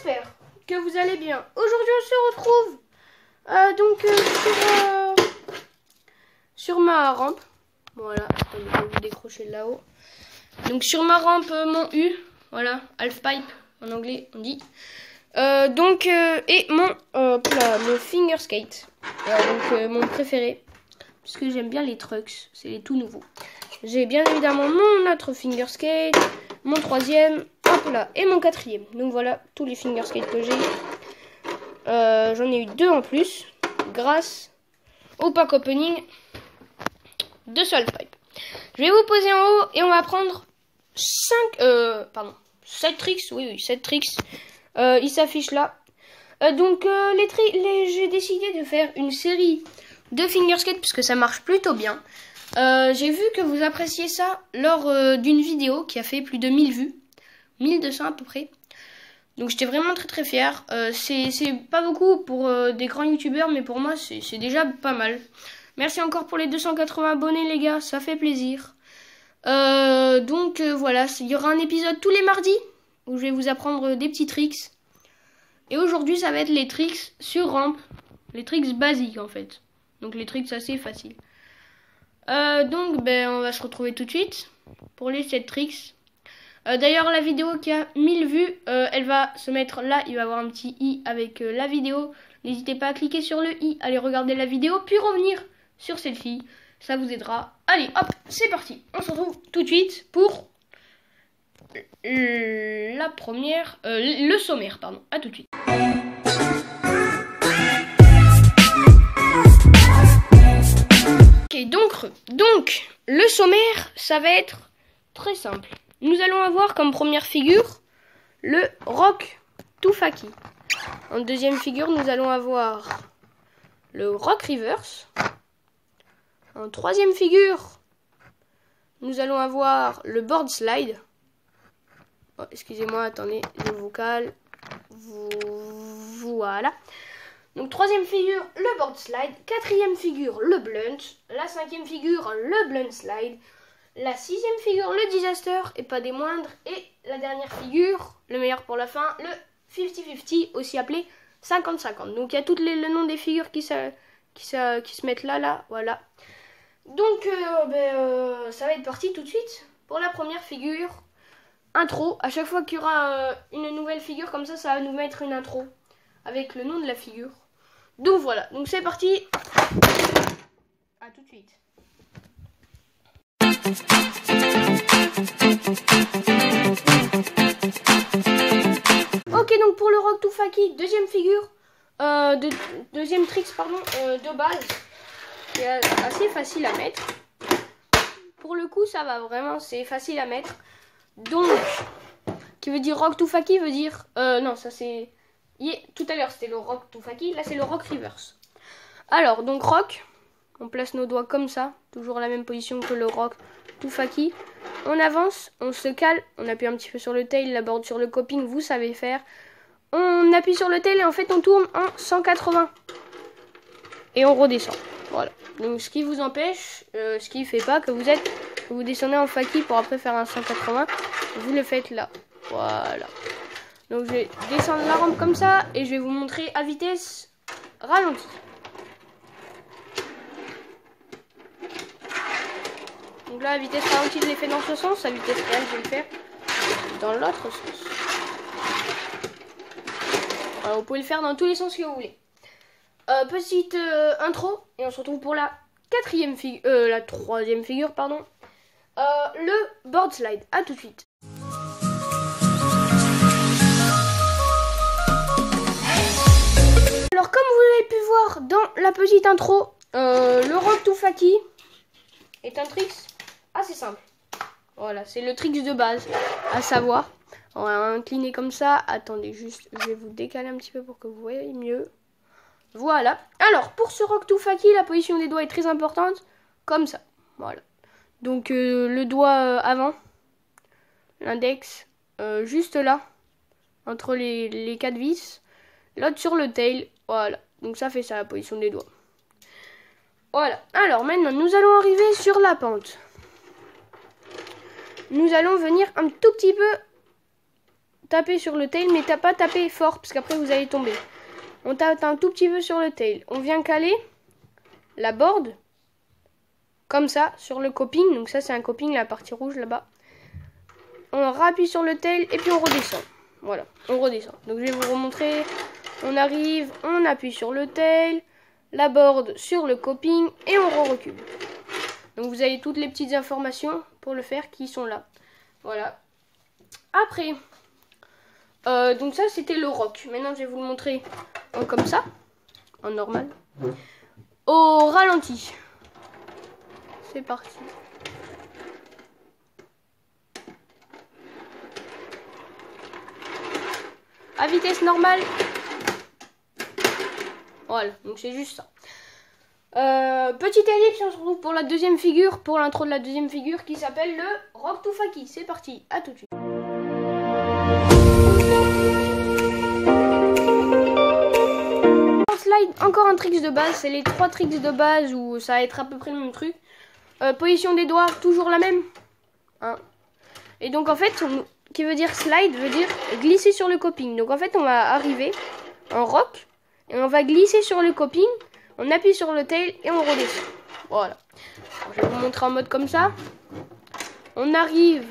j'espère que vous allez bien. Aujourd'hui, on se retrouve sur ma rampe. Voilà, attendez, je vais vous décrocher de là-haut. Donc sur ma rampe, mon U, voilà, halfpipe en anglais on dit. Et mon finger skate, mon préféré, puisque j'aime bien les trucks, c'est les tout nouveaux. J'ai bien évidemment mon autre finger skate, mon troisième, hop là, et mon quatrième. Donc voilà tous les finger skates que j'ai. J'en ai eu 2 en plus, grâce au pack opening de ce halfpipe. Je vais vous poser en haut et on va prendre 7 tricks, oui, 7 tricks. Il s'affiche là. J'ai décidé de faire une série de finger skate parce que ça marche plutôt bien. J'ai vu que vous appréciez ça lors d'une vidéo qui a fait plus de 1000 vues. 1200 à peu près. Donc j'étais vraiment très fière. C'est pas beaucoup pour des grands youtubeurs, mais pour moi c'est déjà pas mal. Merci encore pour les 280 abonnés les gars, ça fait plaisir. Voilà, il y aura un épisode tous les mardis où je vais vous apprendre des petits tricks. Et aujourd'hui ça va être les tricks sur rampe, les tricks basiques en fait. Donc les tricks assez faciles. On va se retrouver tout de suite pour les 7 tricks. D'ailleurs la vidéo qui a 1000 vues, elle va se mettre là, il va y avoir un petit i avec la vidéo. N'hésitez pas à cliquer sur le i, allez regarder la vidéo, puis revenir sur celle-ci. Ça vous aidera. Allez, hop, c'est parti. On se retrouve tout de suite pour la première, le sommaire, pardon. À tout de suite. Ok, donc, le sommaire, ça va être très simple. Nous allons avoir comme première figure le Rock Toufaki. En deuxième figure, nous allons avoir le Rock Reverse. En troisième figure, nous allons avoir le Board Slide. Oh, excusez-moi, attendez, je vous cale. Voilà. Donc troisième figure, le Board Slide. Quatrième figure, le Blunt. La cinquième figure, le Blunt Slide. La sixième figure, le Disaster, et pas des moindres. Et la dernière figure, le meilleur pour la fin, le 50-50, aussi appelé 50-50. Donc il y a tous le nom des figures qui se mettent là, voilà. Donc ça va être parti tout de suite pour la première figure. Intro, à chaque fois qu'il y aura une nouvelle figure comme ça va nous mettre une intro avec le nom de la figure. Donc voilà, donc c'est parti. À tout de suite. Ok, donc pour le Rock Toufaki, deuxième figure, deuxième tricks de base, qui est assez facile à mettre. Pour le coup, ça va vraiment, c'est facile à mettre. Donc, qui veut dire Rock Toufaki veut dire, non, ça c'est, tout à l'heure c'était le Rock Toufaki, là c'est le Rock Reverse. Alors, donc Rock, on place nos doigts comme ça, toujours la même position que le Rock Toufaki. On avance, on se cale, on appuie un petit peu sur le tail, la board sur le coping, vous savez faire. On appuie sur le tail et en fait on tourne en 180. Et on redescend. Voilà. Donc ce qui vous empêche, ce qui fait pas que vous descendez en faki pour après faire un 180, vous le faites là. Voilà. Donc je vais descendre la rampe comme ça et je vais vous montrer à vitesse ralentie. Donc là, à vitesse ralentie, je l'ai fait dans ce sens. À vitesse réelle, je vais le faire dans l'autre sens. Alors, vous pouvez le faire dans tous les sens que vous voulez. Petite intro. Et on se retrouve pour la troisième figure, pardon. Le Board Slide. À tout de suite. Alors, comme vous l'avez pu voir dans la petite intro, le Rock Toufaki est un trick assez simple. Voilà, c'est le trick de base, à savoir, on va incliner comme ça. Attendez, juste, je vais vous décaler un petit peu pour que vous voyez mieux. Voilà. Alors, pour ce Rock Toufaki, la position des doigts est très importante, comme ça. Voilà. Donc, le doigt avant, l'index, juste là, entre les 4 vis, l'autre sur le tail. Voilà. Donc, ça fait ça, la position des doigts. Voilà. Alors, maintenant, nous allons arriver sur la pente. Nous allons venir un tout petit peu taper sur le tail, mais t'as pas tapé fort parce qu'après vous allez tomber. On tape un tout petit peu sur le tail. On vient caler la board comme ça sur le coping. Donc ça c'est un coping, la partie rouge là-bas. On rappuie sur le tail et puis on redescend. Voilà, on redescend. Donc je vais vous remontrer. On arrive, on appuie sur le tail, la board sur le coping et on recule. Donc vous avez toutes les petites informations pour le faire qui sont là. Voilà. Après, donc ça c'était le rock. Maintenant je vais vous le montrer comme ça, en normal, au ralenti. C'est parti. À vitesse normale. Voilà, donc c'est juste ça. Petite ellipse, on se retrouve pour la deuxième figure, pour l'intro de la deuxième figure qui s'appelle le Rock to Faki. C'est parti, à tout de suite. Slide, encore un trick de base, c'est les 3 tricks de base où ça va être à peu près le même truc. Position des doigts, toujours la même. Hein. Et donc en fait, qui veut dire slide, veut dire glisser sur le coping. Donc en fait, on va arriver en rock et on va glisser sur le coping. On appuie sur le tail et on redescend. Voilà. Alors, je vais vous montrer en mode comme ça. On arrive.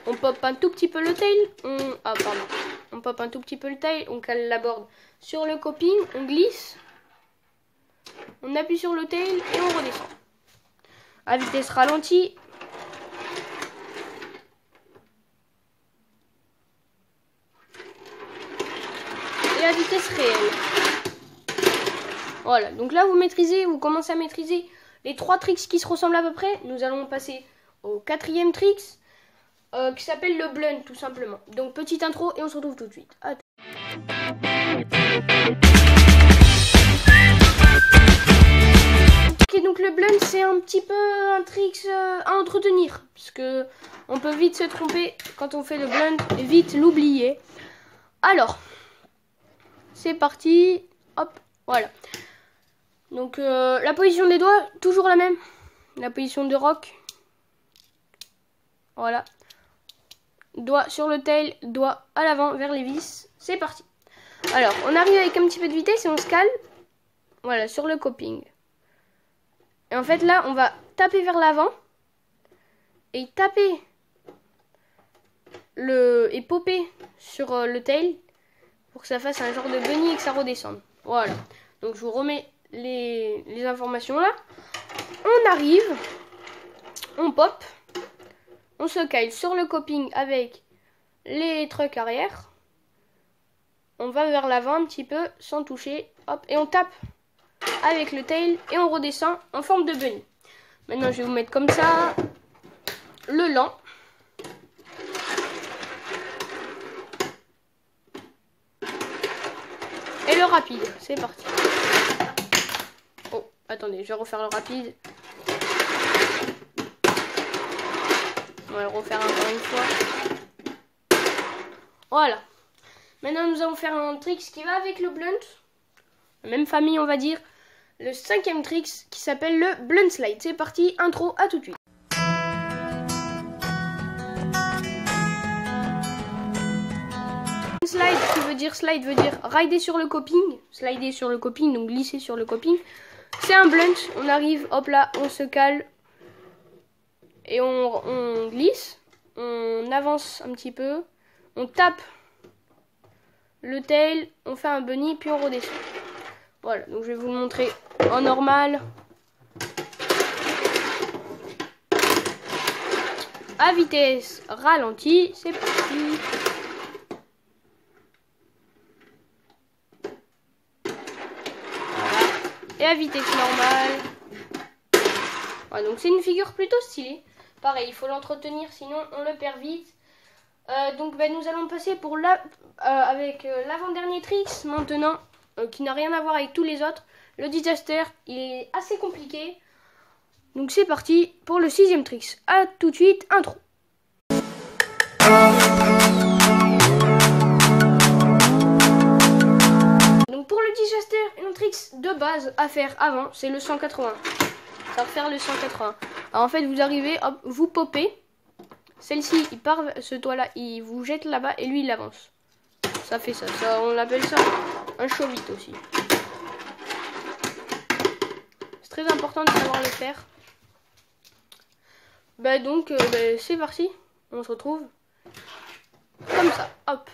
On pop un tout petit peu le tail. On pop un tout petit peu le tail. On cale la board sur le coping. On glisse. On appuie sur le tail et on redescend. À vitesse ralentie. Et à vitesse réelle. Voilà, donc là vous maîtrisez, vous commencez à maîtriser les 3 tricks qui se ressemblent à peu près. Nous allons passer au 4e trick qui s'appelle le blunt tout simplement. Donc petite intro et on se retrouve tout de suite. Ok, donc le blunt c'est un petit peu un trick à entretenir. Parce que on peut vite se tromper quand on fait le blunt et vite l'oublier. Alors, c'est parti. Hop, voilà. Donc la position des doigts, toujours la même. La position de rock. Voilà. Doigt sur le tail, doigt à l'avant vers les vis. C'est parti. Alors, on arrive avec un petit peu de vitesse et on se cale. Voilà, sur le coping. Et en fait là, on va taper vers l'avant. Et taper et popper sur le tail. Pour que ça fasse un genre de bunny et que ça redescende. Voilà. Donc je vous remets les informations là. On arrive, on pop, on se cale sur le coping avec les trucs arrière. On va vers l'avant un petit peu sans toucher. Hop, et on tape avec le tail et on redescend en forme de bunny. Maintenant je vais vous mettre comme ça le lent. Et le rapide, c'est parti. Oh, attendez, je vais refaire le rapide. On va le refaire encore une fois. Voilà. Maintenant, nous allons faire un trick qui va avec le blunt. La même famille, on va dire. Le 5e trick qui s'appelle le blunt slide. C'est parti, intro, à tout de suite. Slide veut dire rider sur le coping, slider sur le coping, donc glisser sur le coping. C'est un blunt, on arrive, hop là, on se cale et on glisse, on avance un petit peu, on tape le tail, on fait un bunny puis on redescend. Voilà, donc je vais vous le montrer en normal. À vitesse ralentie, c'est parti. Et à vitesse normale. Voilà, donc c'est une figure plutôt stylée. Pareil, il faut l'entretenir, sinon on le perd vite. Donc nous allons passer pour avec l'avant-dernier trick maintenant, qui n'a rien à voir avec tous les autres. Le disaster, il est assez compliqué. Donc c'est parti pour le 6e trick. A tout de suite, intro. Donc pour le disaster, une trick de base à faire avant, c'est le 180. Ça va faire le 180. Alors en fait, vous arrivez, hop, vous popez celle-ci, il part, ce toit-là, il vous jette là-bas et lui, il avance. Ça fait ça. On appelle ça un show-vite aussi. C'est très important de savoir le faire. Bah donc, c'est parti. On se retrouve comme ça. Hop.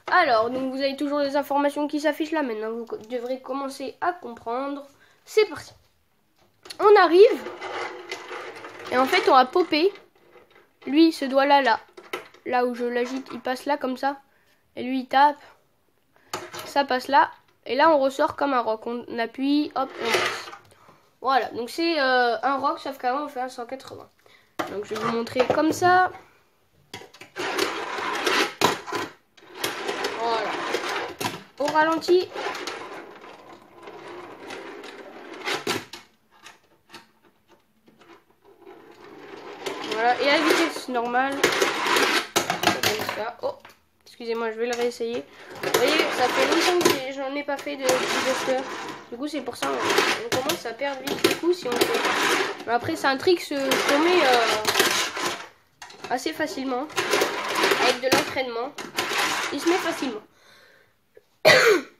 Alors, donc vous avez toujours les informations qui s'affichent là. Maintenant, vous devrez commencer à comprendre. C'est parti. On arrive. Et en fait, on va popper. Lui, ce doigt-là, là où je l'agite, il passe là comme ça. Et lui, il tape. Ça passe là. Et là, on ressort comme un rock. On appuie, hop, on passe. Voilà, donc c'est un rock, sauf qu'avant, on fait un 180. Donc, je vais vous montrer comme ça. Voilà. Au ralenti. Voilà, et à vitesse normale. Comme ça. Oh, excusez-moi, je vais le réessayer. Vous voyez, ça fait longtemps que j'en ai pas fait de disaster. Du coup, c'est pour ça on commence à perdre vite du coup si on fait. Mais après, c'est un trick qu'on met assez facilement. Avec de l'entraînement. Il se met facilement.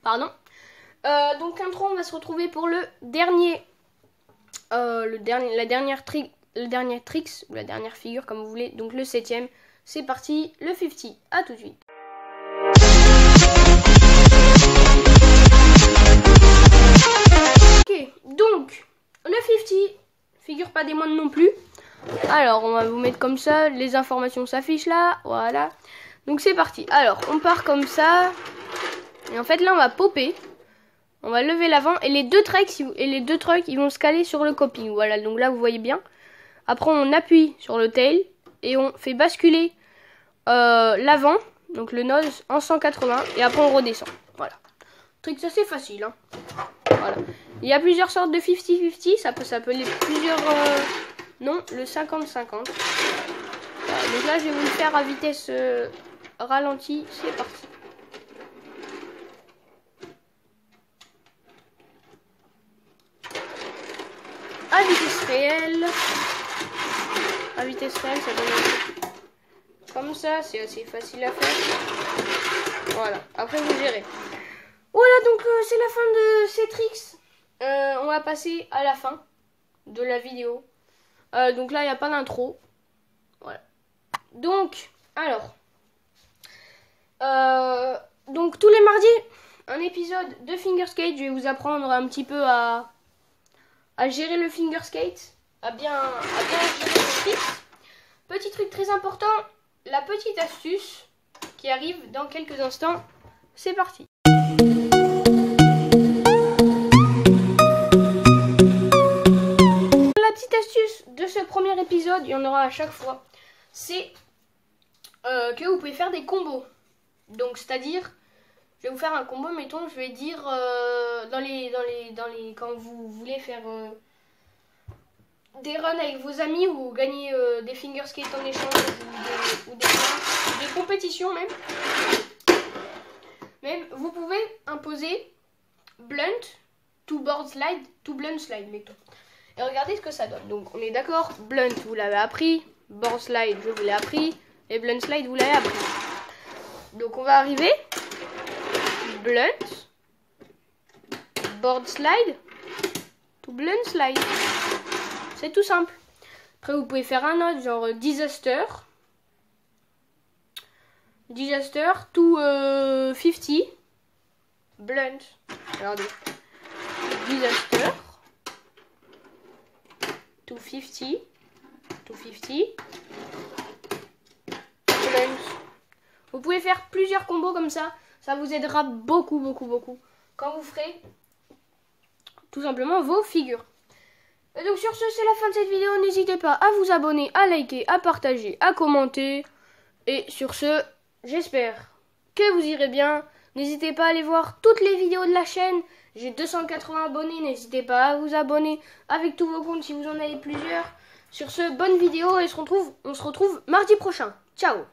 Pardon. Donc, intro, on va se retrouver pour le dernier tricks, ou la dernière figure comme vous voulez, donc le 7ème. C'est parti, le 50, à tout de suite. Ok, donc le 50, figure pas des moindres non plus. Alors on va vous mettre comme ça, les informations s'affichent là, voilà. Donc c'est parti, alors on part comme ça. Et en fait là on va popper. On va lever l'avant et les deux trucks ils vont se caler sur le coping. Voilà, donc là vous voyez bien. Après on appuie sur le tail et on fait basculer l'avant, donc le nose en 180 et après on redescend. Voilà. Trick assez facile. Hein. Voilà. Il y a plusieurs sortes de 50-50, ça peut s'appeler plusieurs... Non, le 50-50. Voilà, donc là je vais vous le faire à vitesse ralentie, c'est parti. À vitesse réelle. À vitesse réelle, ça donne comme ça, c'est assez facile à faire. Voilà, après vous gérez. Voilà, donc c'est la fin de ces tricks. On va passer à la fin de la vidéo. Donc là, il n'y a pas d'intro. Voilà. Donc, alors. Donc tous les mardis, un épisode de Fingerskate. Je vais vous apprendre un petit peu à gérer le fingerskate, à bien gérer le trick. Petit truc très important, la petite astuce qui arrive dans quelques instants. C'est parti. La petite astuce de ce premier épisode, il y en aura à chaque fois, c'est que vous pouvez faire des combos. Donc c'est-à-dire, je vais vous faire un combo, mettons, je vais dire quand vous voulez faire des runs avec vos amis ou gagner des fingerskates en échange ou des compétitions même, vous pouvez imposer blunt to board slide to blunt slide, mettons. Et regardez ce que ça donne. Donc on est d'accord, blunt vous l'avez appris, board slide je vous l'ai appris, et blunt slide vous l'avez appris. Donc on va arriver, blunt, board slide, to blunt slide. C'est tout simple. Après vous pouvez faire un autre, genre disaster to 50, blunt. Regardez. Disaster to 50, blunt. Vous pouvez faire plusieurs combos comme ça. Ça vous aidera beaucoup quand vous ferez tout simplement vos figures. Et donc sur ce, c'est la fin de cette vidéo. N'hésitez pas à vous abonner, à liker, à partager, à commenter. Et sur ce, j'espère que vous irez bien. N'hésitez pas à aller voir toutes les vidéos de la chaîne. J'ai 280 abonnés. N'hésitez pas à vous abonner avec tous vos comptes si vous en avez plusieurs. Sur ce, bonne vidéo et on se retrouve mardi prochain. Ciao!